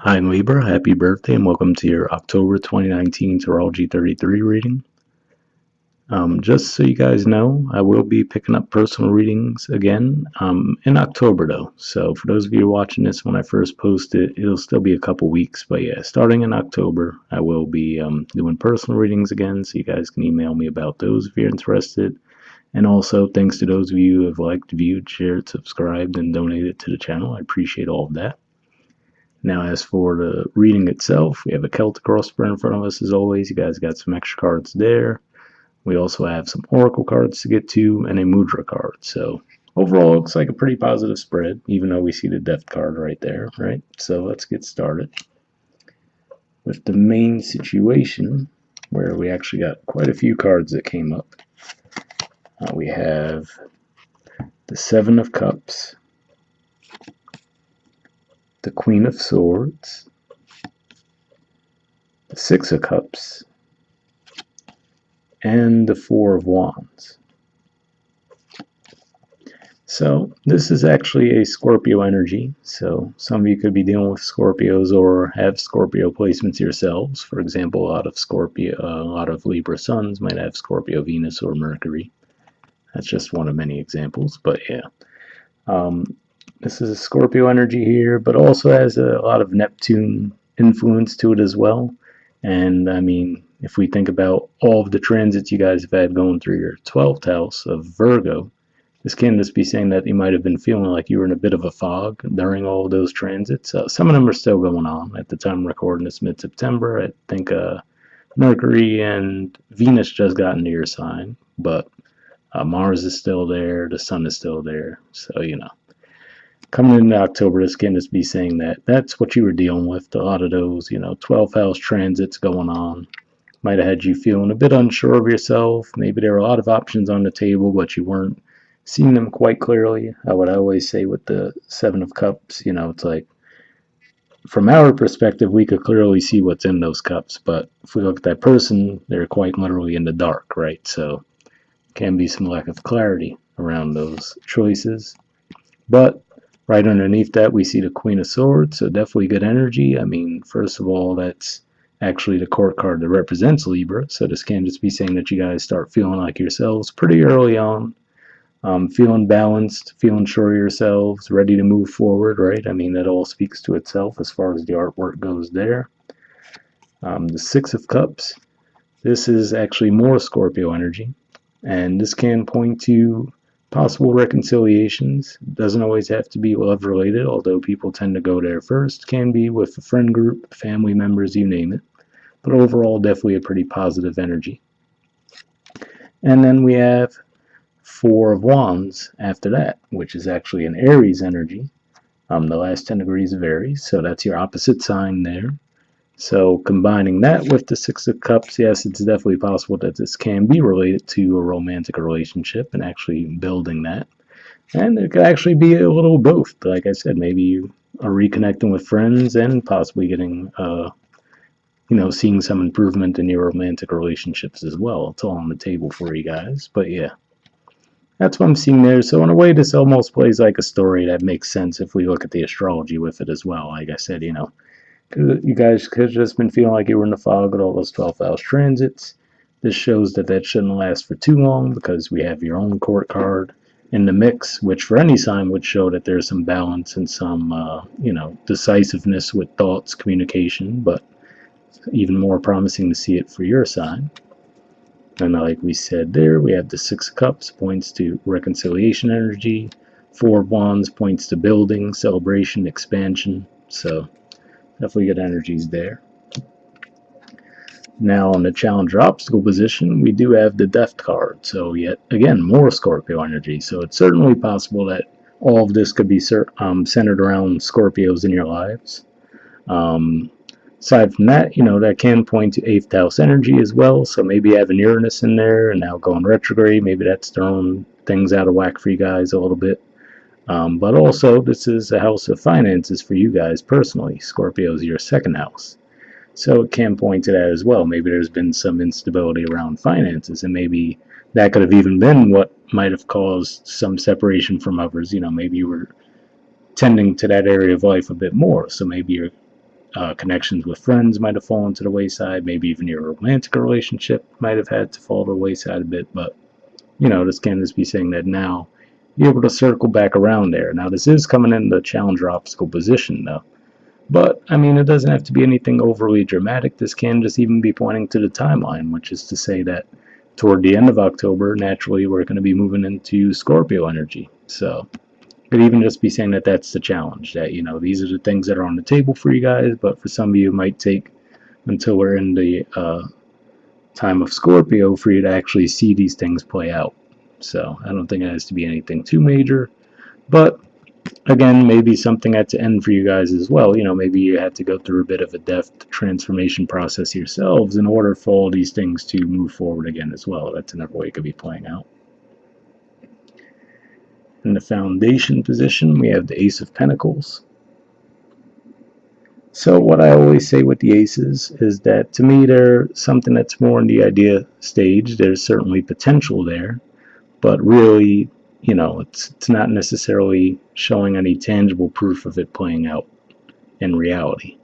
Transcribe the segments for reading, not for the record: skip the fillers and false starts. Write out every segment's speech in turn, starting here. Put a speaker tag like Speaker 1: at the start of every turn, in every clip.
Speaker 1: Hi, Libra. Happy birthday and welcome to your October 2019 Astrology 33 reading. Just so you guys know, I will be picking up personal readings again in October, though. So, for those of you watching this when I first post it, it'll still be a couple weeks. But yeah, starting in October, I will be doing personal readings again. So, you guys can email me about those if you're interested. And also, thanks to those of you who have liked, viewed, shared, subscribed, and donated to the channel. I appreciate all of that. Now, as for the reading itself, we have a Celtic cross spread in front of us as always. You guys got some extra cards there. We also have some oracle cards to get to and a mudra card. So overall, it looks like a pretty positive spread, even though we see the death card right there, right? So let's get started with the main situation where we actually got quite a few cards that came up. We have the Seven of Cups, the Queen of Swords, the Six of Cups, and the Four of Wands. So this is actually a Scorpio energy. So some of you could be dealing with Scorpios or have Scorpio placements yourselves. For example, a lot of Libra suns might have Scorpio Venus or Mercury. That's just one of many examples, but yeah. This is a Scorpio energy here, but also has a lot of Neptune influence to it as well. And I mean, if we think about all of the transits you guys have had going through your 12th house of Virgo, this can just be saying that you might have been feeling like you were in a bit of a fog during all of those transits. Some of them are still going on at the time I'm recording this mid-September. I think Mercury and Venus just got into your sign, but Mars is still there, the Sun is still there. So, coming into October, this can just be saying that that's what you were dealing with. A lot of those, 12th house transits going on might have had you feeling a bit unsure of yourself. Maybe there were a lot of options on the table, but you weren't seeing them quite clearly. What I always say with the Seven of Cups, it's like from our perspective, we could clearly see what's in those cups, but if we look at that person, they're quite literally in the dark, right? So can be some lack of clarity around those choices. But right underneath that, we see the Queen of Swords, so definitely good energy. I mean, first of all, that's actually the court card that represents Libra, so this can just be saying that you guys start feeling like yourselves pretty early on, feeling balanced, feeling sure of yourselves, ready to move forward, right? I mean, that all speaks to itself as far as the artwork goes there. The Six of Cups, this is actually more Scorpio energy, and this can point to possible reconciliations. Doesn't always have to be love related, although people tend to go there first. Can be with a friend group, family members, you name it. But overall, definitely a pretty positive energy. And then we have Four of Wands after that, which is actually an Aries energy. The last 10 degrees of Aries, so that's your opposite sign there. So combining that with the Six of Cups, yes, it's definitely possible that this can be related to a romantic relationship and actually building that. And it could actually be a little both. Like I said, maybe you are reconnecting with friends and possibly getting, seeing some improvement in your romantic relationships as well. It's all on the table for you guys. But yeah, that's what I'm seeing there. So in a way, this almost plays like a story that makes sense if we look at the astrology with it as well. Like I said, you guys could have just been feeling like you were in the fog with all those 12th house transits. This shows that that shouldn't last for too long because we have your own court card in the mix, which for any sign would show that there's some balance and some, decisiveness with thoughts, communication, but even more promising to see it for your sign. And like we said there, we have the Six of Cups, points to reconciliation energy. Four of Wands points to building, celebration, expansion. So definitely good energies there. Now on the challenger obstacle position, we do have the death card. So yet again, more Scorpio energy. So it's certainly possible that all of this could be centered around Scorpios in your lives. Aside from that, that can point to 8th house energy as well. So maybe you have an Uranus in there and now going retrograde. Maybe that's throwing things out of whack for you guys a little bit. But also, this is a house of finances for you guys personally. Scorpio is your second house. So it can point to that as well. Maybe there's been some instability around finances, and maybe that could have even been what might have caused some separation from others. Maybe you were tending to that area of life a bit more. So maybe you're connections with friends might have fallen to the wayside. Maybe even your romantic relationship might have had to fall to the wayside a bit. But, this can just be saying that now you're able to circle back around there. Now, this is coming in the challenger obstacle position, though. But, I mean, it doesn't have to be anything overly dramatic. This can just even be pointing to the timeline, which is to say that toward the end of October, naturally, we're going to be moving into Scorpio energy. So, it could even just be saying that that's the challenge, that, these are the things that are on the table for you guys, but for some of you, it might take until we're in the time of Scorpio for you to actually see these things play out. So, I don't think it has to be anything too major, but again, maybe something at the end for you guys as well. Maybe you had to go through a bit of a depth transformation process yourselves in order for all these things to move forward again as well. That's another way it could be playing out. In the foundation position, we have the Ace of Pentacles. So what I always say with the aces is that to me they're something that's more in the idea stage. There's certainly potential there, but really, it's not necessarily showing any tangible proof of it playing out in reality.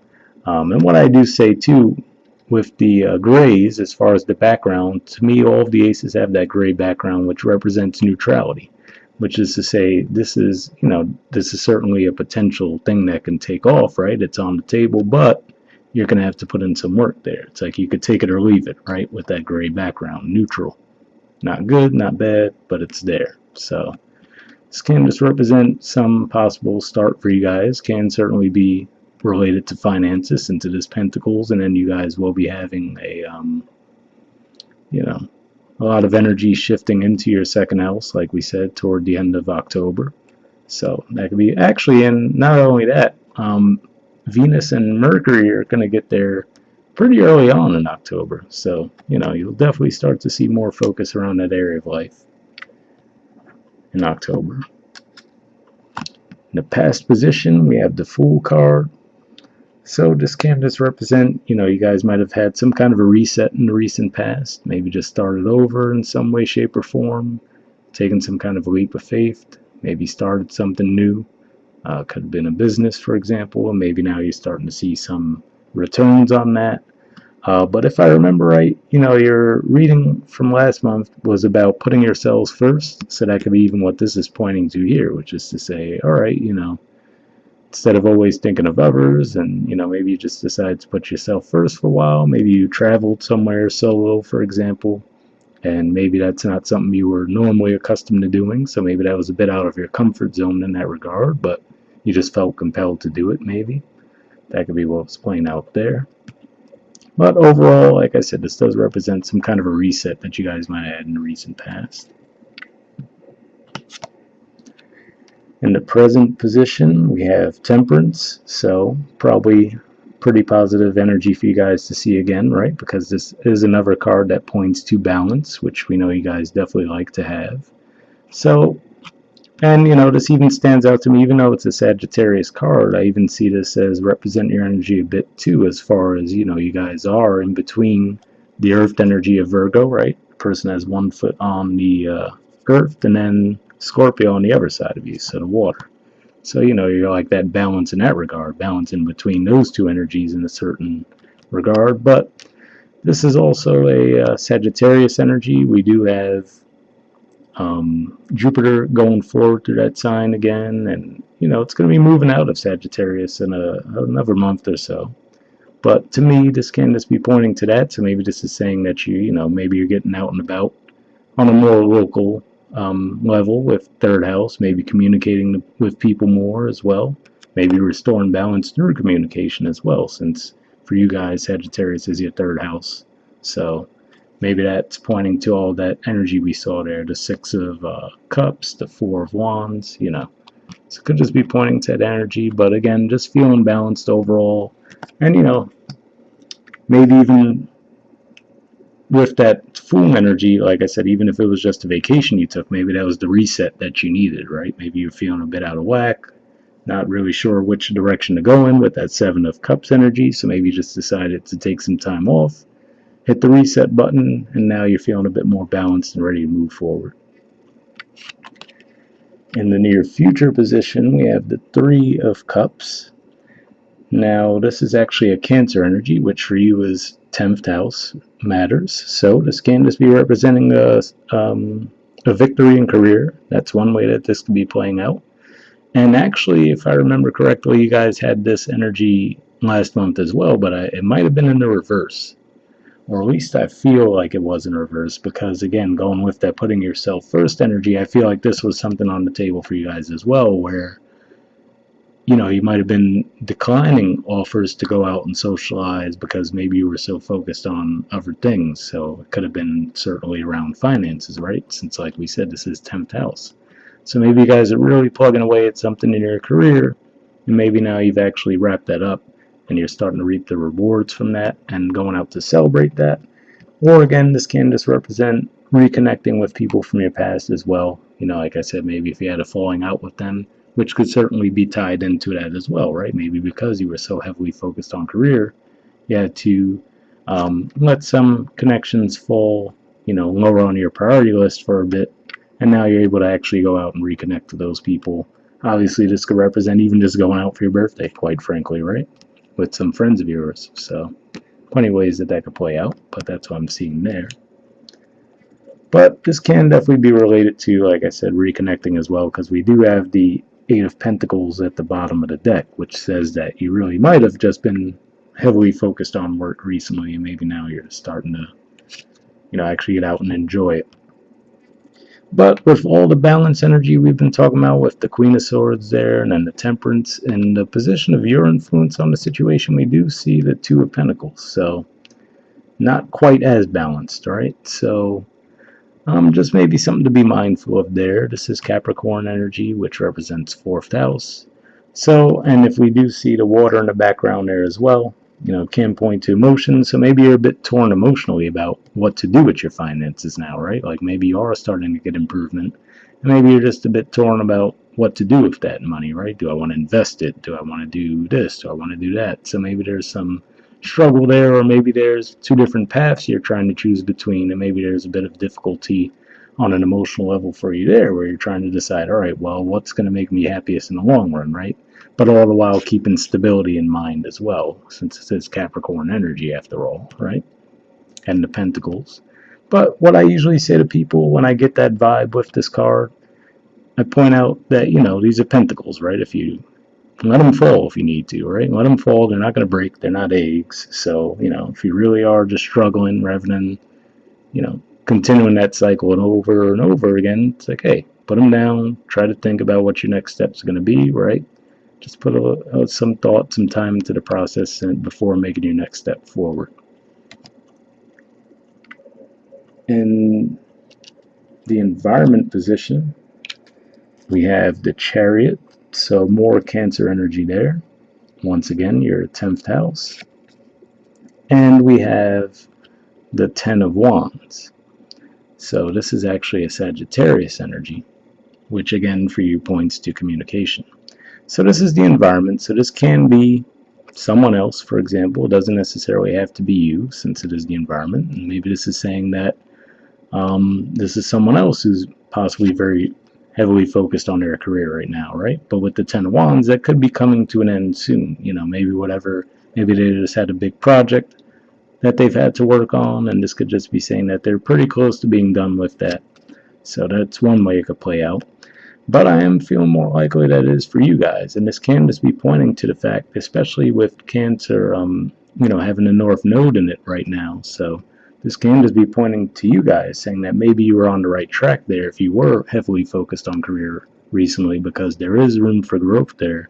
Speaker 1: And what I do say too with the grays, as far as the background, to me all of the aces have that gray background, which represents neutrality, which is to say this is certainly a potential thing that can take off, right? It's on the table, but you're going to have to put in some work there. It's like you could take it or leave it, right, with that gray background, neutral. Not good, not bad, but it's there. So this can just represent some possible start for you guys. Can certainly be related to finances and to this pentacles, and then you guys will be having a a lot of energy shifting into your second house, like we said, toward the end of October. So that could be actually, and not only that, Venus and Mercury are going to get there pretty early on in October. So, you'll definitely start to see more focus around that area of life in October. In the past position, we have the Fool card. So this can just represent, you guys might have had some kind of a reset in the recent past, maybe just started over in some way, shape, or form, taken some kind of a leap of faith, maybe started something new. Could have been a business, for example, and maybe now you're starting to see some returns on that. But if I remember right, your reading from last month was about putting yourselves first, so that could be even what this is pointing to here, which is to say, all right, instead of always thinking of others, and maybe you just decide to put yourself first for a while. Maybe you traveled somewhere solo, for example, and maybe that's not something you were normally accustomed to doing, so maybe that was a bit out of your comfort zone in that regard, but you just felt compelled to do it. Maybe that could be what was playing out there. But overall, like I said, this does represent some kind of a reset that you guys might have had in the recent past. In the present position, we have Temperance, so probably pretty positive energy for you guys to see again, right? Because this is another card that points to balance, which we know you guys definitely like to have. So, and this even stands out to me, even though it's a Sagittarius card, I even see this as represent your energy a bit too, as far as, you guys are in between the earth energy of Virgo, right? The person has one foot on the earth, and then Scorpio on the other side of you, so the water. So, you're like that balance in that regard, balance in between those two energies in a certain regard. But this is also a Sagittarius energy. We do have Jupiter going forward through that sign again, and, it's going to be moving out of Sagittarius in another month or so. But to me, this can just be pointing to that. So maybe this is saying that maybe you're getting out and about on a more local level with third house, maybe communicating with people more as well, maybe restoring balance through communication as well, since for you guys Sagittarius is your third house. So maybe that's pointing to all that energy we saw there, the Six of Cups, the Four of Wands, so it could just be pointing to that energy, but again, just feeling balanced overall. And maybe even with that Fool energy, like I said, even if it was just a vacation you took, maybe that was the reset that you needed, right? Maybe you're feeling a bit out of whack, not really sure which direction to go in with that Seven of Cups energy, so maybe you just decided to take some time off, hit the reset button, and now you're feeling a bit more balanced and ready to move forward. In the near future position, we have the Three of Cups. Now, this is actually a Cancer energy, which for you is 10th house matters. So this can just be representing a victory in career. That's one way that this could be playing out. And actually, if I remember correctly, you guys had this energy last month as well, but it might have been in the reverse. Or at least I feel like it was in reverse because, again, going with that putting yourself first energy, I feel like this was something on the table for you guys as well, where you might have been declining offers to go out and socialize because maybe you were so focused on other things. So it could have been certainly around finances, right? Since, like we said, this is 10th house. So maybe you guys are really plugging away at something in your career, and maybe now you've actually wrapped that up and you're starting to reap the rewards from that and going out to celebrate that. Or again, this can just represent reconnecting with people from your past as well. Like I said, maybe if you had a falling out with them, which could certainly be tied into that as well, right? Maybe because you were so heavily focused on career, you had to let some connections fall, lower on your priority list for a bit, and now you're able to actually go out and reconnect with those people. Obviously, this could represent even just going out for your birthday, quite frankly, right? With some friends of yours. So plenty of ways that that could play out, but that's what I'm seeing there. But this can definitely be related to, like I said, reconnecting as well, because we do have the Eight of Pentacles at the bottom of the deck, which says that you really might have just been heavily focused on work recently, and maybe now you're starting to, actually get out and enjoy it. But with all the balance energy we've been talking about, with the Queen of Swords there, and then the Temperance, and the position of your influence on the situation, we do see the Two of Pentacles. So not quite as balanced, right? So just maybe something to be mindful of there. This is Capricorn energy, which represents fourth house. So, and if we do see the water in the background there as well, can point to emotions. So maybe you're a bit torn emotionally about what to do with your finances now, right? Like maybe you are starting to get improvement, and maybe you're just a bit torn about what to do with that money, right? Do I want to invest it? Do I want to do this? Do I want to do that? So maybe there's some struggle there, or maybe there's two different paths you're trying to choose between, and maybe there's a bit of difficulty on an emotional level for you there, where you're trying to decide, all right, well, what's going to make me happiest in the long run, right? But all the while keeping stability in mind as well, since it says Capricorn energy after all, right? And the Pentacles. But what I usually say to people when I get that vibe with this card, I point out that, these are Pentacles, right? If you let them fall if you need to, right? Let them fall. They're not going to break. They're not eggs. So, if you really are just struggling rather than, continuing that cycle and over again, it's like, hey, put them down. Try to think about what your next steps are going to be, right? Just put some thought, some time into the process before making your next step forward. In the environment position, we have the Chariot, so more Cancer energy there. Once again, your 10th house. And we have the Ten of Wands. So this is actually a Sagittarius energy, which again for you points to communication. So this is the environment. So this can be someone else, for example. It doesn't necessarily have to be you, since it is the environment. And maybe this is saying that this is someone else who's possibly very heavily focused on their career right now, right? But with the Ten of Wands, that could be coming to an end soon. Maybe they just had a big project that they've had to work on, and this could just be saying that they're pretty close to being done with that. So that's one way it could play out. But I am feeling more likely that it is for you guys, and this can just be pointing to the fact, especially with Cancer, having the North Node in it right now. So this can just be pointing to you guys, saying that maybe you were on the right track there if you were heavily focused on career recently, because there is room for growth there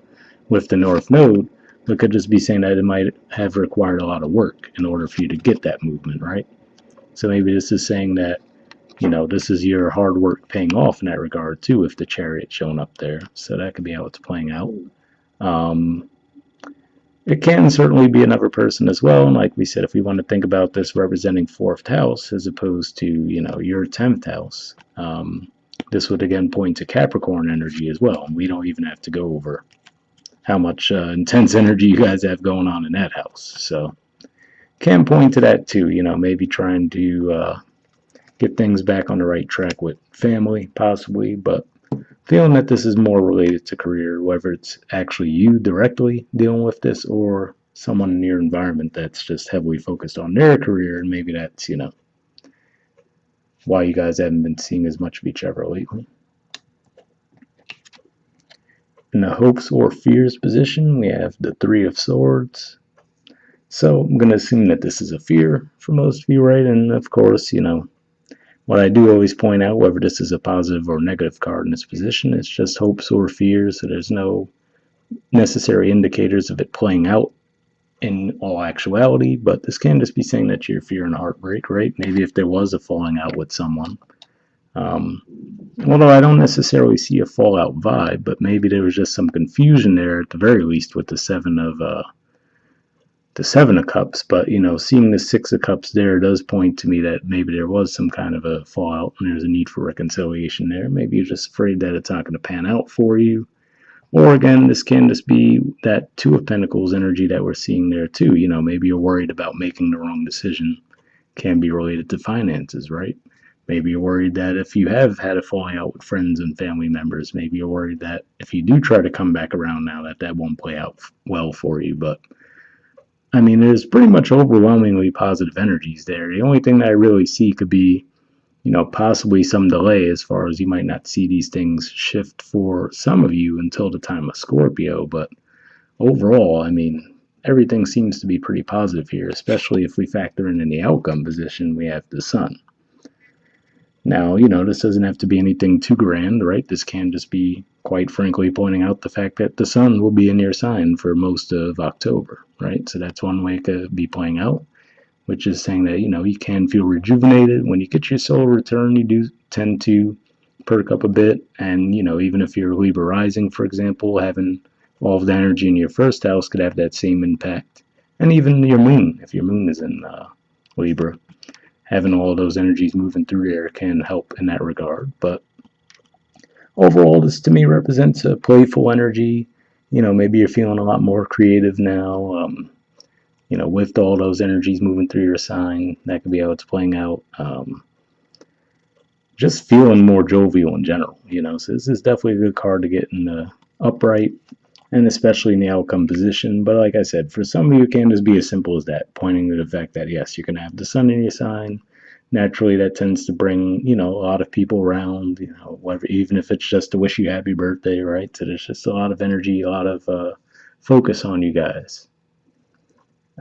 Speaker 1: with the North Node. But could just be saying that it might have required a lot of work in order for you to get that movement, right? So maybe this is saying that this is your hard work paying off in that regard too, with the Chariot showing up there. So that could be how it's playing out. Um, it can certainly be another person as well. And like we said, if we want to think about this representing fourth house as opposed to, your 10th house, this would again point to Capricorn energy as well. And we don't even have to go over how much intense energy you guys have going on in that house. So can point to that too, maybe trying to get things back on the right track with family, possibly, but feeling that this is more related to career, whether it's actually you directly dealing with this or someone in your environment that's just heavily focused on their career, and maybe that's, why you guys haven't been seeing as much of each other lately. In the hopes or fears position, we have the Three of Swords. So I'm going to assume that this is a fear for most of you, right? And of course, what I do always point out, whether this is a positive or negative card in this position, it's just hopes or fears, so there's no necessary indicators of it playing out in all actuality, but this can just be saying that you're fearing heartbreak, right? Maybe if there was a falling out with someone. Um, Although I don't necessarily see a fallout vibe, but maybe there was just some confusion there at the very least with the Seven of Cups. But seeing the Six of Cups there does point to me that maybe there was some kind of a fallout and there's a need for reconciliation there. Maybe you're just afraid that it's not going to pan out for you. Or again, this can just be that Two of Pentacles energy that we're seeing there too. Maybe you're worried about making the wrong decision. Can be related to finances, right? Maybe you're worried that if you have had a falling out with friends and family members, maybe you're worried that if you do try to come back around now, that won't play out well for you. But I mean, there's pretty much overwhelmingly positive energies there. The only thing that I really see could be, possibly some delay as far as you might not see these things shift for some of you until the time of Scorpio. But overall, I mean, everything seems to be pretty positive here, especially if we factor in the outcome position, we have the Sun. Now, this doesn't have to be anything too grand, right? This can just be, quite frankly, pointing out the fact that the Sun will be in your sign for most of October, right? So that's one way it could be playing out, which is saying that, you can feel rejuvenated. When you get your solar return, you do tend to perk up a bit. And, even if you're Libra rising, for example, having all of the energy in your first house could have that same impact. And even your moon, if your moon is in Libra, having all of those energies moving through there can help in that regard. But overall, this to me represents a playful energy. Maybe you're feeling a lot more creative now. With all those energies moving through your sign, that could be how it's playing out. Just feeling more jovial in general. So this is definitely a good card to get in the upright, and especially in the outcome position. But like I said, for some of you, it can just be as simple as that, pointing to the fact that yes, you can have the Sun in your sign. Naturally, that tends to bring a lot of people around. Whatever, even if it's just to wish you happy birthday, right? So there's just a lot of energy, a lot of focus on you guys.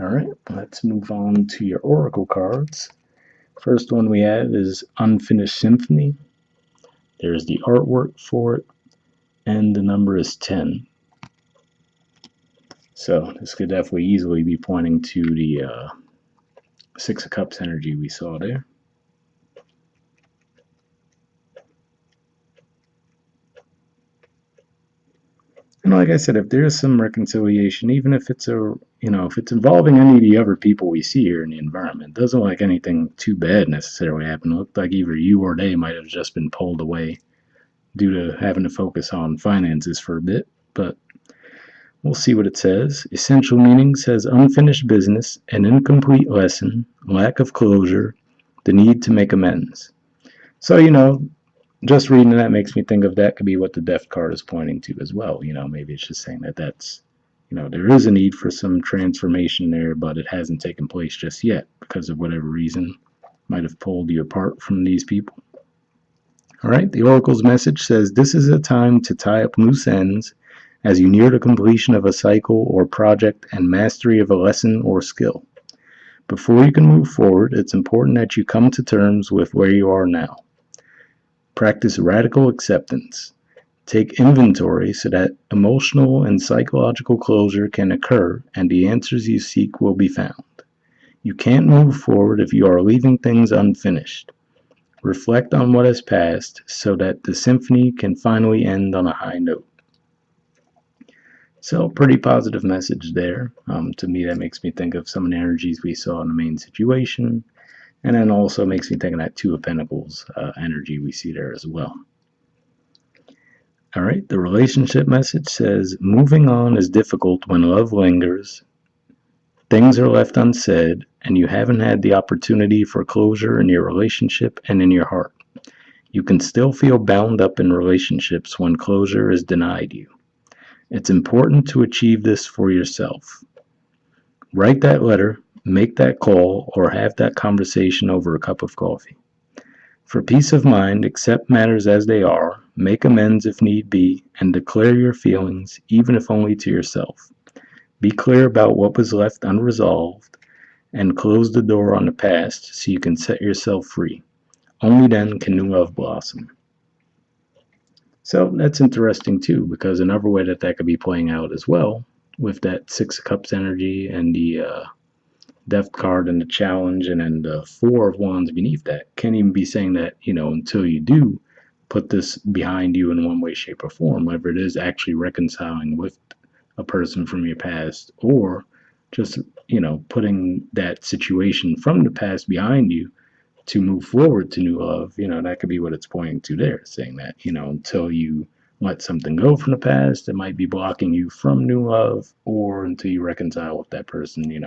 Speaker 1: All right, let's move on to your oracle cards. First one we have is Unfinished Symphony. There's the artwork for it, and the number is 10. So this could definitely easily be pointing to the Six of Cups energy we saw there. And like I said, if there's some reconciliation, even if it's if it's involving any of the other people we see here in the environment, doesn't look like anything too bad necessarily happened. It looked like either you or they might have just been pulled away due to having to focus on finances for a bit. But we'll see what it says. Essential meaning says unfinished business, an incomplete lesson, lack of closure, the need to make amends. So, just reading that makes me think of that could be what the death card is pointing to as well. Maybe it's just saying that's, there is a need for some transformation there, but it hasn't taken place just yet because of whatever reason might have pulled you apart from these people. All right, the Oracle's message says this is a time to tie up loose ends as you near the completion of a cycle or project and mastery of a lesson or skill. Before you can move forward, it's important that you come to terms with where you are now. Practice radical acceptance. Take inventory so that emotional and psychological closure can occur and the answers you seek will be found. You can't move forward if you are leaving things unfinished. Reflect on what has passed so that the symphony can finally end on a high note. So, pretty positive message there. To me, that makes me think of some of the energies we saw in the main situation, and then also makes me think of that Two of Pentacles energy we see there as well. All right, the relationship message says, moving on is difficult when love lingers, things are left unsaid, and you haven't had the opportunity for closure in your relationship and in your heart. You can still feel bound up in relationships when closure is denied you. It's important to achieve this for yourself. Write that letter, make that call, or have that conversation over a cup of coffee. For peace of mind, accept matters as they are, make amends if need be, and declare your feelings, even if only to yourself. Be clear about what was left unresolved, and close the door on the past so you can set yourself free. Only then can new love blossom. So that's interesting too, because another way that that could be playing out as well, with that Six of Cups energy and the Death card and the challenge, and then the Four of Wands beneath that, can even be saying that, until you do put this behind you in one way, shape, or form, whether it is actually reconciling with a person from your past or just, putting that situation from the past behind you to move forward to new love, that could be what it's pointing to there, saying that, until you let something go from the past, it might be blocking you from new love, or until you reconcile with that person, you're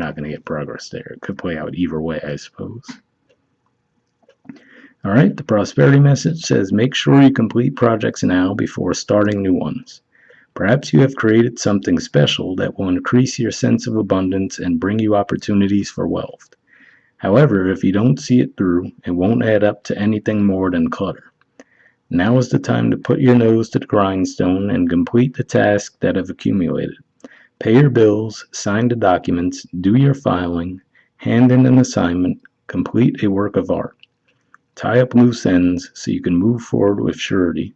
Speaker 1: not going to get progress there. It could play out either way, I suppose. All right, the prosperity message says make sure you complete projects now before starting new ones. Perhaps you have created something special that will increase your sense of abundance and bring you opportunities for wealth. However, if you don't see it through, it won't add up to anything more than clutter. Now is the time to put your nose to the grindstone and complete the tasks that have accumulated. Pay your bills, sign the documents, do your filing, hand in an assignment, complete a work of art. Tie up loose ends so you can move forward with surety,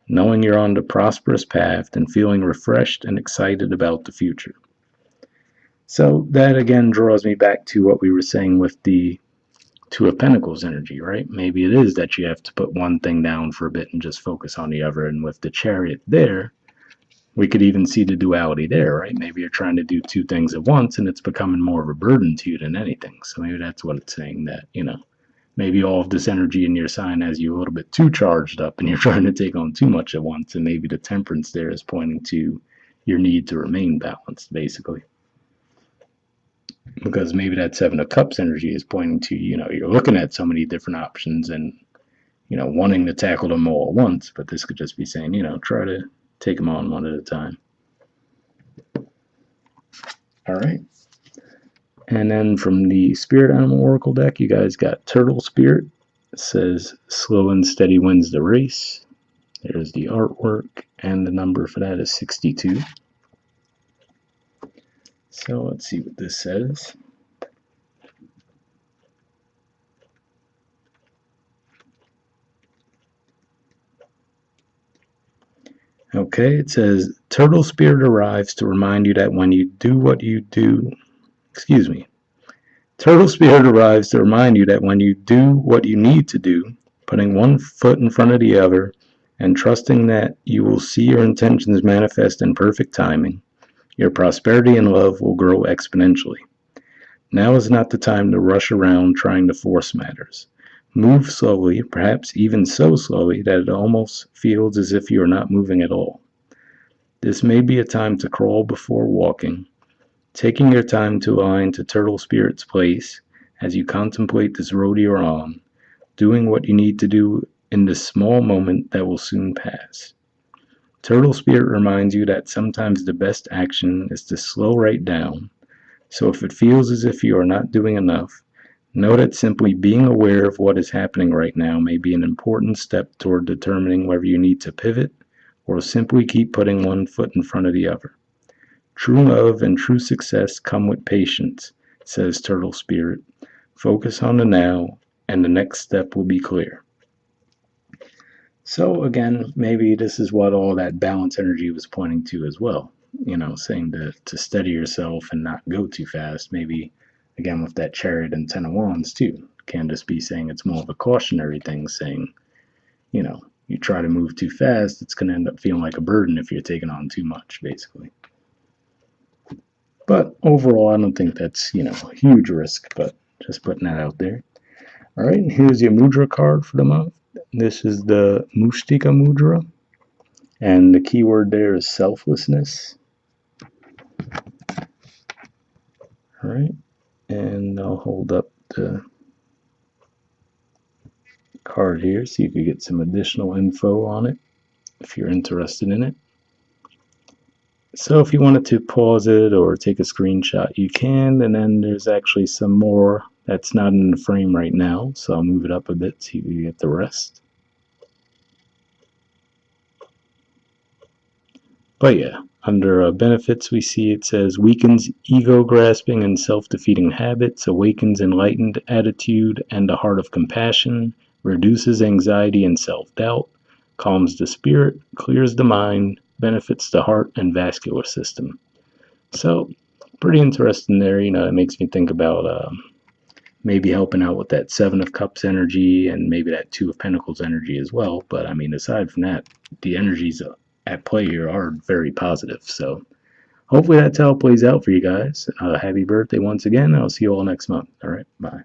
Speaker 1: knowing you're on the prosperous path and feeling refreshed and excited about the future. So that again draws me back to what we were saying with the Two of Pentacles energy, right? Maybe it is that you have to put one thing down for a bit and just focus on the other. And with the Chariot there, we could even see the duality there, right? Maybe you're trying to do two things at once and it's becoming more of a burden to you than anything. So maybe that's what it's saying, that, maybe all of this energy in your sign has you a little bit too charged up and you're trying to take on too much at once. And maybe the temperance there is pointing to your need to remain balanced, basically. Because maybe that Seven of Cups energy is pointing to, you're looking at so many different options and, wanting to tackle them all at once. But this could just be saying, try to take them on one at a time. All right. And then from the Spirit Animal Oracle deck, you guys got Turtle Spirit. It says slow and steady wins the race. There's the artwork, and the number for that is 62. So let's see what this says. Okay, it says Turtle Spirit arrives to remind you that when you do what you do, Turtle Spirit arrives to remind you that when you do what you need to do, putting one foot in front of the other, and trusting that you will see your intentions manifest in perfect timing, your prosperity and love will grow exponentially. Now is not the time to rush around trying to force matters. Move slowly, perhaps even so slowly that it almost feels as if you are not moving at all. This may be a time to crawl before walking, taking your time to align to Turtle Spirit's place as you contemplate this road you're on, doing what you need to do in this small moment that will soon pass. Turtle Spirit reminds you that sometimes the best action is to slow right down, so if it feels as if you are not doing enough, know that simply being aware of what is happening right now may be an important step toward determining whether you need to pivot or simply keep putting one foot in front of the other. True love and true success come with patience, says Turtle Spirit. Focus on the now, and the next step will be clear. So again, maybe this is what all that balance energy was pointing to as well. Saying to steady yourself and not go too fast. Maybe, again, with that Chariot and Ten of Wands too. Can just be saying it's more of a cautionary thing, saying, you try to move too fast, it's going to end up feeling like a burden if you're taking on too much, basically. But overall, I don't think that's, a huge risk, but just putting that out there. All right, and here's your mudra card for the month. This is the Mushtika mudra, and the keyword there is selflessness. All right, and I'll hold up the card here so you could get some additional info on it if you're interested in it. So if you wanted to pause it or take a screenshot, you can, and then there's actually some more that's not in the frame right now, so I'll move it up a bit so you can get the rest. But yeah, under benefits, we see it says weakens ego grasping and self defeating habits, awakens enlightened attitude and a heart of compassion, reduces anxiety and self doubt, calms the spirit, clears the mind, benefits the heart and vascular system. So, pretty interesting there. It makes me think about maybe helping out with that Seven of Cups energy and maybe that Two of Pentacles energy as well. But I mean, aside from that, the energies at play here are very positive. So hopefully that's how it plays out for you guys. Happy birthday once again. I'll see you all next month. All right. Bye.